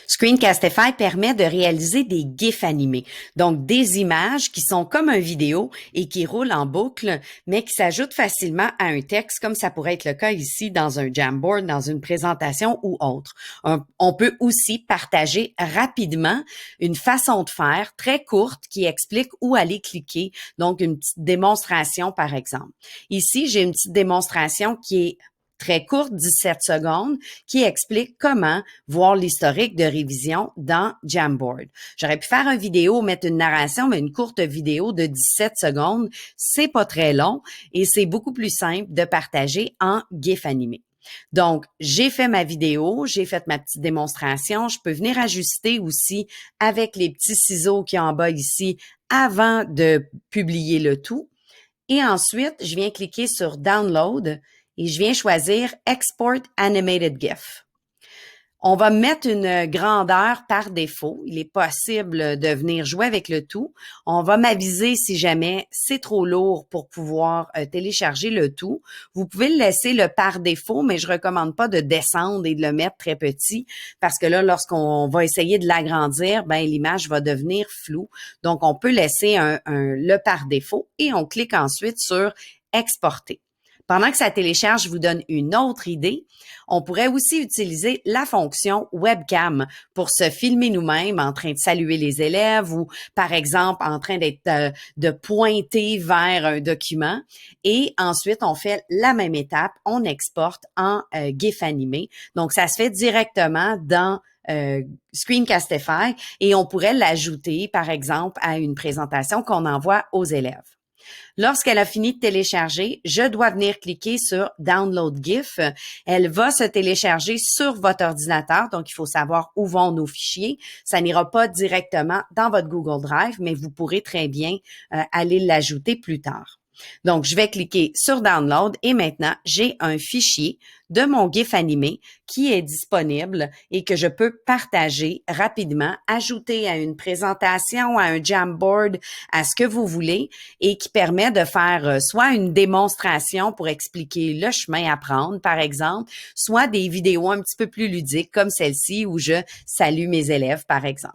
Screencastify permet de réaliser des GIFs animés, donc des images qui sont comme une vidéo et qui roulent en boucle, mais qui s'ajoutent facilement à un texte, comme ça pourrait être le cas ici dans un Jamboard, dans une présentation ou autre. On peut aussi partager rapidement une façon de faire très courte qui explique où aller cliquer, donc une petite démonstration par exemple. Ici, j'ai une petite démonstration qui est très courte, 17 secondes, qui explique comment voir l'historique de révision dans Jamboard. J'aurais pu faire une vidéo, mettre une narration, mais une courte vidéo de 17 secondes, c'est pas très long et c'est beaucoup plus simple de partager en GIF animé. Donc, j'ai fait ma vidéo, j'ai fait ma petite démonstration. Je peux venir ajuster aussi avec les petits ciseaux qui sont en bas ici avant de publier le tout. Et ensuite, je viens cliquer sur Download et je viens choisir Export Animated GIF. On va mettre une grandeur par défaut. Il est possible de venir jouer avec le tout. On va m'aviser si jamais c'est trop lourd pour pouvoir télécharger le tout. Vous pouvez le laisser le par défaut, mais je recommande pas de descendre et de le mettre très petit parce que là, lorsqu'on va essayer de l'agrandir, ben l'image va devenir floue. Donc, on peut laisser le par défaut et on clique ensuite sur Exporter. Pendant que ça télécharge, je vous donne une autre idée. On pourrait aussi utiliser la fonction webcam pour se filmer nous-mêmes en train de saluer les élèves ou, par exemple, en train de pointer vers un document. Et ensuite, on fait la même étape. On exporte en GIF animé. Donc, ça se fait directement dans Screencastify et on pourrait l'ajouter, par exemple, à une présentation qu'on envoie aux élèves. Lorsqu'elle a fini de télécharger, je dois venir cliquer sur Download GIF. Elle va se télécharger sur votre ordinateur, donc il faut savoir où vont nos fichiers. Ça n'ira pas directement dans votre Google Drive, mais vous pourrez très bien aller l'ajouter plus tard. Donc, je vais cliquer sur Download et maintenant, j'ai un fichier de mon GIF animé qui est disponible et que je peux partager rapidement, ajouter à une présentation, à un Jamboard, à ce que vous voulez et qui permet de faire soit une démonstration pour expliquer le chemin à prendre, par exemple, soit des vidéos un petit peu plus ludiques comme celle-ci où je salue mes élèves, par exemple.